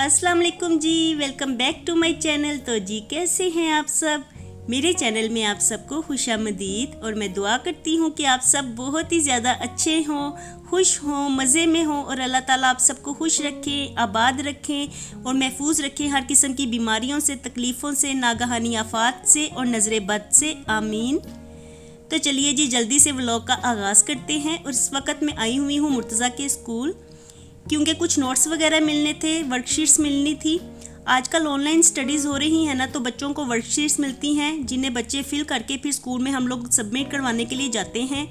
अस्सलाम वालेकुम जी, welcome back to my channel. तो जी कैसे हैं आप सब। मेरे चैनल में आप सबको खुशामदीद और मैं दुआ करती हूँ कि आप सब बहुत ही ज़्यादा अच्छे हों, खुश हों, मज़े में हों और अल्लाह ताला आप सबको खुश रखें, आबाद रखें और महफूज रखें हर किस्म की बीमारियों से, तकलीफ़ों से, नागहानी आफात से और नज़र बद से, आमीन। तो चलिए जी जल्दी से व्लॉग का आगाज़ करते हैं। और इस वक्त मैं आई हुई हूँ मुर्तज़ा के स्कूल, क्योंकि कुछ नोट्स वगैरह मिलने थे, वर्कशीट्स मिलनी थी। आजकल ऑनलाइन स्टडीज़ हो रही हैं ना, तो बच्चों को वर्कशीट्स मिलती हैं जिन्हें बच्चे फिल करके फिर स्कूल में हम लोग सबमिट करवाने के लिए जाते हैं।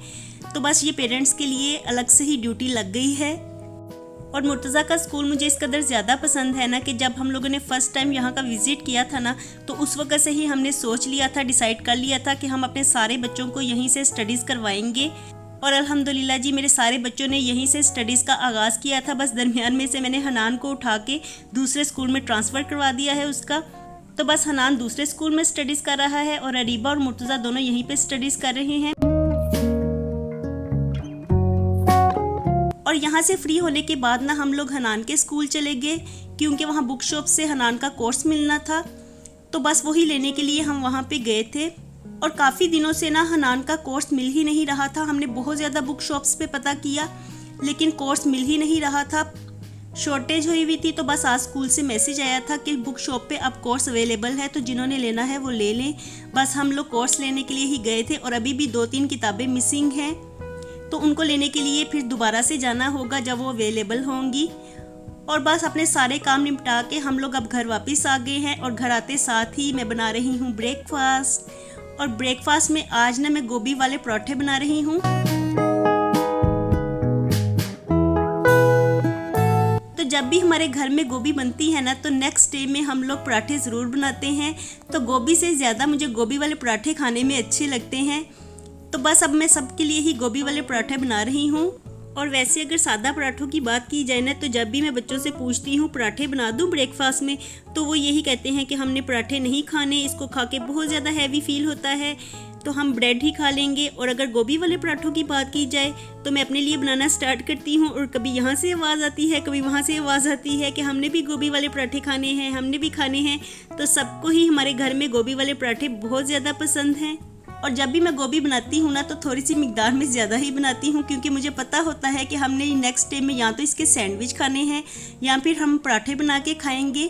तो बस ये पेरेंट्स के लिए अलग से ही ड्यूटी लग गई है। और मुर्तज़ा का स्कूल मुझे इस कदर ज़्यादा पसंद है ना कि जब हम लोगों ने फ़र्स्ट टाइम यहाँ का विज़िट किया था ना, तो उस वक्त से ही हमने सोच लिया था, डिसाइड कर लिया था कि हम अपने सारे बच्चों को यहीं से स्टडीज़ करवाएंगे। और अल्हम्दुलिल्लाह जी मेरे सारे बच्चों ने यहीं से स्टडीज़ का आगाज़ किया था। बस दरमियान में से मैंने हनान को उठा के दूसरे स्कूल में ट्रांसफ़र करवा दिया है उसका। तो बस हनान दूसरे स्कूल में स्टडीज़ कर रहा है और अरीबा और मुर्तज़ा दोनों यहीं पे स्टडीज़ कर रहे हैं। और यहाँ से फ्री होने के बाद ना हम लोग हनान के स्कूल चले गए, क्योंकि वहाँ बुक शॉप से हनान का कोर्स मिलना था। तो बस वही लेने के लिए हम वहाँ पे गए थे। और काफ़ी दिनों से ना हनान का कोर्स मिल ही नहीं रहा था। हमने बहुत ज़्यादा बुक शॉप्स पे पता किया, लेकिन कोर्स मिल ही नहीं रहा था, शॉर्टेज हुई हुई थी। तो बस आज स्कूल से मैसेज आया था कि बुक शॉप पे अब कोर्स अवेलेबल है, तो जिन्होंने लेना है वो ले लें। बस हम लोग कोर्स लेने के लिए ही गए थे और अभी भी 2-3 किताबें मिसिंग हैं, तो उनको लेने के लिए फिर दोबारा से जाना होगा जब वो अवेलेबल होंगी। और बस अपने सारे काम निपटा के हम लोग अब घर वापस आ गए हैं। और घर आते साथ ही मैं बना रही हूँ ब्रेकफास्ट। और ब्रेकफास्ट में आज ना मैं गोभी वाले पराठे बना रही हूँ। तो जब भी हमारे घर में गोभी बनती है ना, तो नेक्स्ट डे में हम लोग पराठे ज़रूर बनाते हैं। तो गोभी से ज़्यादा मुझे गोभी वाले पराठे खाने में अच्छे लगते हैं। तो बस अब मैं सबके लिए ही गोभी वाले पराठे बना रही हूँ। और वैसे अगर सादा पराठों की बात की जाए ना, तो जब भी मैं बच्चों से पूछती हूँ पराठे बना दूँ ब्रेकफास्ट में, तो वो यही कहते हैं कि हमने पराठे नहीं खाने, इसको खा के बहुत ज़्यादा हैवी फील होता है, तो हम ब्रेड ही खा लेंगे। और अगर गोभी वाले पराठों की बात की जाए तो मैं अपने लिए बनाना स्टार्ट करती हूँ और कभी यहाँ से आवाज़ आती है, कभी वहाँ से आवाज़ आती है कि हमने भी गोभी वाले पराठे खाने हैं, हमने भी खाने हैं। तो सबको ही हमारे घर में गोभी वाले पराठे बहुत ज़्यादा पसंद हैं। और जब भी मैं गोभी बनाती हूँ ना, तो थोड़ी सी मिकदार में ज़्यादा ही बनाती हूँ, क्योंकि मुझे पता होता है कि हमने नेक्स्ट डे में या तो इसके सैंडविच खाने हैं या फिर हम पराठे बना के खाएंगे।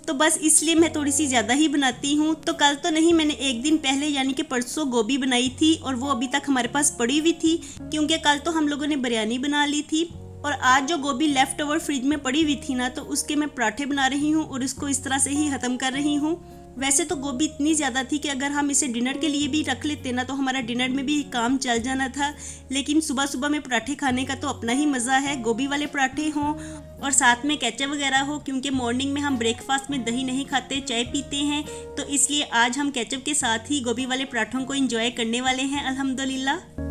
तो बस इसलिए मैं थोड़ी सी ज़्यादा ही बनाती हूँ। तो कल तो नहीं, मैंने एक दिन पहले यानी कि परसों गोभी बनाई थी और वो अभी तक हमारे पास पड़ी हुई थी, क्योंकि कल तो हम लोगों ने बिरयानी बना ली थी। और आज जो गोभी लेफ़्ट ओवर फ्रिज में पड़ी हुई थी ना, तो उसके मैं पराठे बना रही हूँ और इसको इस तरह से ही ख़त्म कर रही हूँ। वैसे तो गोभी इतनी ज़्यादा थी कि अगर हम इसे डिनर के लिए भी रख लेते ना, तो हमारा डिनर में भी काम चल जाना था। लेकिन सुबह सुबह में पराठे खाने का तो अपना ही मज़ा है, गोभी वाले पराठे हों और साथ में केचप वगैरह हो, क्योंकि मॉर्निंग में हम ब्रेकफास्ट में दही नहीं खाते, चाय पीते हैं। तो इसलिए आज हम केचप के साथ ही गोभी वाले पराठों को इंजॉय करने वाले हैं अल्हम्दुलिल्लाह।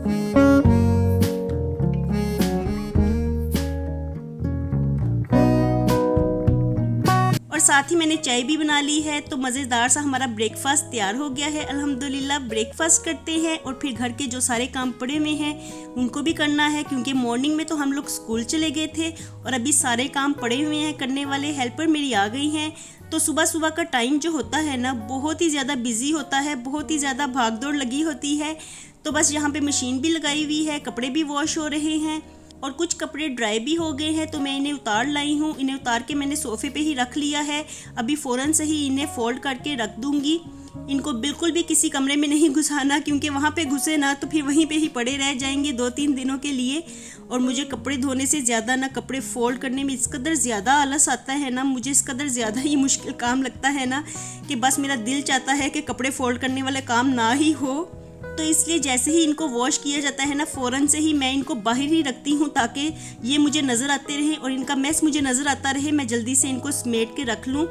और साथ ही मैंने चाय भी बना ली है। तो मज़ेदार सा हमारा ब्रेकफास्ट तैयार हो गया है अल्हम्दुलिल्लाह। ब्रेकफास्ट करते हैं और फिर घर के जो सारे काम पड़े हुए हैं उनको भी करना है, क्योंकि मॉर्निंग में तो हम लोग स्कूल चले गए थे और अभी सारे काम पड़े हुए हैं करने वाले। हेल्पर मेरी आ गई हैं। तो सुबह सुबह का टाइम जो होता है ना, बहुत ही ज़्यादा बिजी होता है, बहुत ही ज़्यादा भागदौड़ लगी होती है। तो बस यहाँ पे मशीन भी लगाई हुई है, कपड़े भी वॉश हो रहे हैं और कुछ कपड़े ड्राई भी हो गए हैं। तो मैं इन्हें उतार लाई हूँ। इन्हें उतार के मैंने सोफ़े पे ही रख लिया है। अभी फ़ौरन से ही इन्हें फ़ोल्ड करके रख दूँगी। इनको बिल्कुल भी किसी कमरे में नहीं घुसाना, क्योंकि वहाँ पे घुसे ना तो फिर वहीं पे ही पड़े रह जाएंगे 2-3 दिनों के लिए। और मुझे कपड़े धोने से ज़्यादा ना कपड़े फ़ोल्ड करने में इस कदर ज़्यादा आलस आता है ना, मुझे इस कदर ज़्यादा ही मुश्किल काम लगता है ना, कि बस मेरा दिल चाहता है कि कपड़े फ़ोल्ड करने वाला काम ना ही हो। तो इसलिए जैसे ही इनको वॉश किया जाता है ना, फ़ौरन से ही मैं इनको बाहर ही रखती हूँ, ताकि ये मुझे नज़र आते रहे और इनका मैस मुझे नज़र आता रहे, मैं जल्दी से इनको समेट के रख लूँ।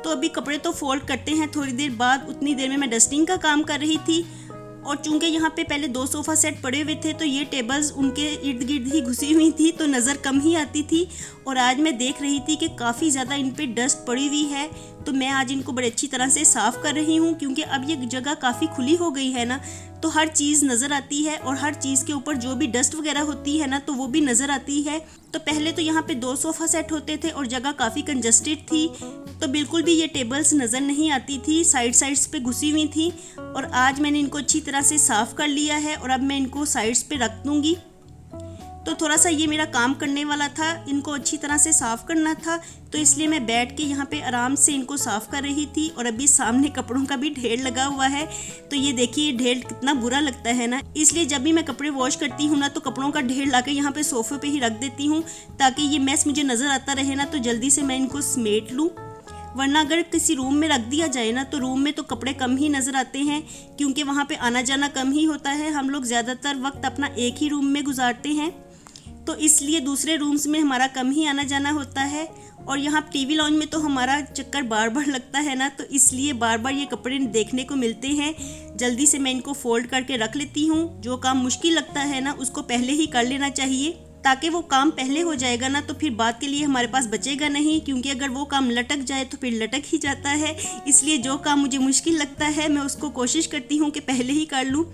तो अभी कपड़े तो फोल्ड करते हैं थोड़ी देर बाद, उतनी देर में मैं डस्टिंग का काम कर रही थी। और चूंकि यहाँ पे पहले 2 सोफ़ा सेट पड़े हुए थे तो ये टेबल्स उनके इर्द गिर्द ही घुसी हुई थी तो नज़र कम ही आती थी। और आज मैं देख रही थी कि काफ़ी ज़्यादा इन पे डस्ट पड़ी हुई है, तो मैं आज इनको बड़ी अच्छी तरह से साफ़ कर रही हूँ, क्योंकि अब ये जगह काफ़ी खुली हो गई है ना, तो हर चीज़ नज़र आती है और हर चीज़ के ऊपर जो भी डस्ट वगैरह होती है ना तो वो भी नज़र आती है। तो पहले तो यहाँ पे 2 सोफ़ा सेट होते थे और जगह काफ़ी कंजस्टेड थी, तो बिल्कुल भी ये टेबल्स नज़र नहीं आती थी, साइड्स पे घुसी हुई थी। और आज मैंने इनको अच्छी तरह से साफ़ कर लिया है और अब मैं इनको साइड्स पे रख दूँगी। तो थोड़ा सा ये मेरा काम करने वाला था, इनको अच्छी तरह से साफ़ करना था, तो इसलिए मैं बैठ के यहाँ पे आराम से इनको साफ़ कर रही थी। और अभी सामने कपड़ों का भी ढेर लगा हुआ है, तो ये देखिए ढेर कितना बुरा लगता है ना, इसलिए जब भी मैं कपड़े वॉश करती हूँ ना तो कपड़ों का ढेर ला के यहाँ पे सोफ़े पे ही रख देती हूँ, ताकि ये मैस मुझे नज़र आता रहे ना, तो जल्दी से मैं इनको समेट लूँ। वरना अगर किसी रूम में रख दिया जाए ना तो रूम में तो कपड़े कम ही नज़र आते हैं, क्योंकि वहाँ पे आना जाना कम ही होता है। हम लोग ज़्यादातर वक्त अपना एक ही रूम में गुजारते हैं, तो इसलिए दूसरे रूम्स में हमारा कम ही आना जाना होता है। और यहाँ टीवी लॉन्ज में तो हमारा चक्कर बार बार लगता है ना, तो इसलिए बार बार ये कपड़े देखने को मिलते हैं। जल्दी से मैं इनको फोल्ड करके रख लेती हूँ। जो काम मुश्किल लगता है ना उसको पहले ही कर लेना चाहिए, ताकि वो काम पहले हो जाएगा ना तो फिर बात के लिए हमारे पास बचेगा नहीं, क्योंकि अगर वो काम लटक जाए तो फिर लटक ही जाता है। इसलिए जो काम मुझे मुश्किल लगता है मैं उसको कोशिश करती हूँ कि पहले ही कर लूँ।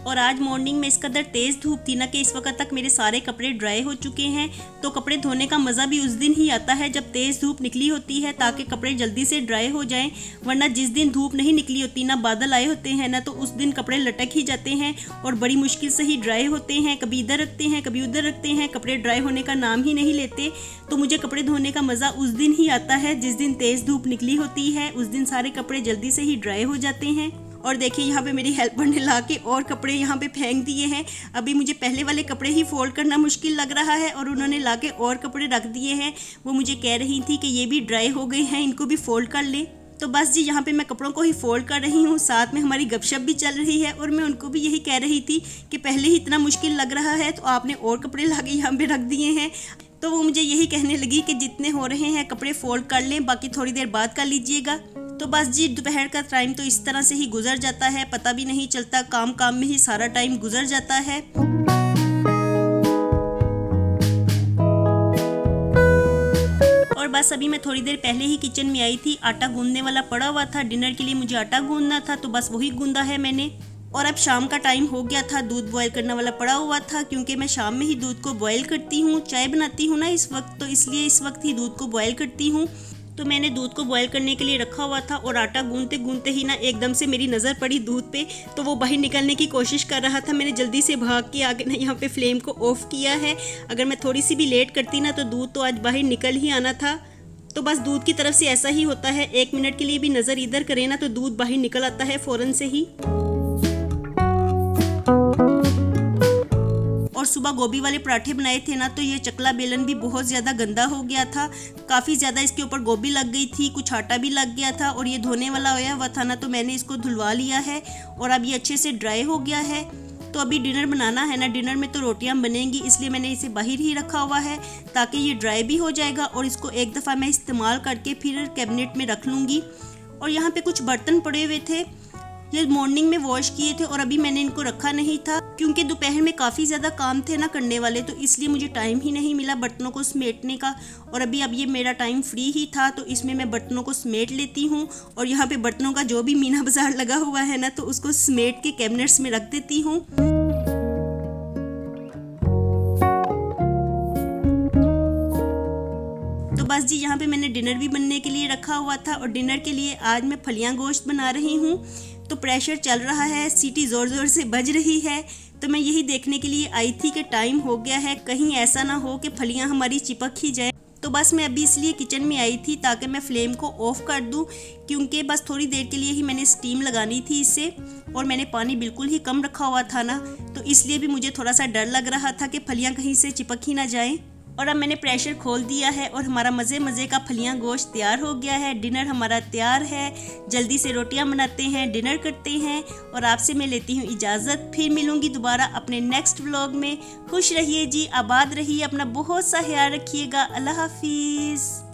और आज मॉर्निंग में इस कदर तेज़ धूप थी ना कि इस वक्त तक मेरे सारे कपड़े ड्राई हो चुके हैं। तो कपड़े धोने का मज़ा भी उस दिन ही आता है जब तेज़ धूप निकली होती है, ताकि कपड़े जल्दी से ड्राई हो जाएं। वरना जिस दिन धूप नहीं निकली होती ना, बादल आए होते हैं ना, तो उस दिन कपड़े लटक ही जाते हैं और बड़ी मुश्किल से ही ड्राई होते हैं। कभी इधर रखते हैं कभी उधर रखते हैं, कपड़े ड्राई होने का नाम ही नहीं लेते। तो मुझे कपड़े धोने का मज़ा उस दिन ही आता है जिस दिन तेज़ धूप निकली होती है। उस दिन सारे कपड़े जल्दी से ही ड्राई हो जाते हैं। और देखिए यहाँ पे मेरी हेल्पर ने ला के और कपड़े यहाँ पे फेंक दिए हैं। अभी मुझे पहले वाले कपड़े ही फोल्ड करना मुश्किल लग रहा है और उन्होंने ला के और कपड़े रख दिए हैं। वो मुझे कह रही थी कि ये भी ड्राई हो गए हैं, इनको भी फोल्ड कर ले। तो बस जी यहाँ पे मैं कपड़ों को ही फोल्ड कर रही हूँ, साथ में हमारी गपशप भी चल रही है। और मैं उनको भी यही कह रही थी कि पहले ही इतना मुश्किल लग रहा है तो आपने और कपड़े ला के यहाँ पे रख दिए हैं। तो वो मुझे यही कहने लगी कि जितने हो रहे हैं कपड़े फोल्ड कर लें, बाकी थोड़ी देर बाद कर लीजिएगा। तो बस जी दोपहर का टाइम तो इस तरह से ही गुजर जाता है, पता भी नहीं चलता, काम काम में ही सारा टाइम गुजर जाता है। और बस अभी मैं थोड़ी देर पहले ही किचन में आई थी, आटा गूंदने वाला पड़ा हुआ था। डिनर के लिए मुझे आटा गूंदना था, तो बस वही गूंदा है मैंने। और अब शाम का टाइम हो गया था, दूध बॉयल करने वाला पड़ा हुआ था, क्योंकि मैं शाम में ही दूध को बॉयल करती हूँ, चाय बनाती हूँ ना इस वक्त, तो इसलिए इस वक्त ही दूध को बॉयल करती हूँ। तो मैंने दूध को बॉयल करने के लिए रखा हुआ था और आटा गूंदते गूंदते ही ना एकदम से मेरी नज़र पड़ी दूध पे, तो वो बाहर निकलने की कोशिश कर रहा था। मैंने जल्दी से भाग के आगे ना यहाँ पे फ्लेम को ऑफ किया है। अगर मैं थोड़ी सी भी लेट करती ना तो दूध तो आज बाहर निकल ही आना था। तो बस दूध की तरफ से ऐसा ही होता है, 1 मिनट के लिए भी नज़र इधर करे ना तो दूध बाहर निकल आता है फ़ौरन से ही। और सुबह गोभी वाले पराठे बनाए थे ना, तो ये चकला बेलन भी बहुत ज़्यादा गंदा हो गया था, काफ़ी ज़्यादा इसके ऊपर गोभी लग गई थी, कुछ आटा भी लग गया था और ये धोने वाला होया हुआ था ना, तो मैंने इसको धुलवा लिया है और अब ये अच्छे से ड्राई हो गया है। तो अभी डिनर बनाना है ना, डिनर में तो रोटियां बनेंगी, इसलिए मैंने इसे बाहर ही रखा हुआ है ताकि ये ड्राई भी हो जाएगा और इसको एक दफ़ा मैं इस्तेमाल करके फिर कैबिनेट में रख लूँगी। और यहाँ पे कुछ बर्तन पड़े हुए थे, ये मॉर्निंग में वॉश किए थे और अभी मैंने इनको रखा नहीं था, क्योंकि दोपहर में काफ़ी ज़्यादा काम थे ना करने वाले, तो इसलिए मुझे टाइम ही नहीं मिला बर्तनों को समेटने का। और अभी अब ये मेरा टाइम फ्री ही था, तो इसमें मैं बर्तनों को समेट लेती हूँ। और यहाँ पे बर्तनों का जो भी मीना बाजार लगा हुआ है ना, तो उसको समेट के कैबिनेट्स में रख देती हूँ। तो बस जी यहाँ पे मैंने डिनर भी बनने के लिए रखा हुआ था और डिनर के लिए आज मैं फलियां गोश्त बना रही हूँ। तो प्रेशर चल रहा है, सीटी ज़ोर ज़ोर से बज रही है, तो मैं यही देखने के लिए आई थी कि टाइम हो गया है, कहीं ऐसा ना हो कि फलियां हमारी चिपक ही जाए। तो बस मैं अभी इसलिए किचन में आई थी ताकि मैं फ्लेम को ऑफ़ कर दूं, क्योंकि बस थोड़ी देर के लिए ही मैंने स्टीम लगानी थी इससे, और मैंने पानी बिल्कुल ही कम रखा हुआ था ना, तो इसलिए भी मुझे थोड़ा सा डर लग रहा था कि फलियां कहीं से चिपक ही ना जाएं। और अब मैंने प्रेशर खोल दिया है और हमारा मज़े मज़े का फलियां गोश्त तैयार हो गया है। डिनर हमारा तैयार है, जल्दी से रोटियां बनाते हैं, डिनर करते हैं और आपसे मैं लेती हूँ इजाज़त। फिर मिलूँगी दोबारा अपने नेक्स्ट व्लॉग में। खुश रहिए जी, आबाद रहिए, अपना बहुत सा ख्याल रखिएगा। अल्लाह हाफिज़।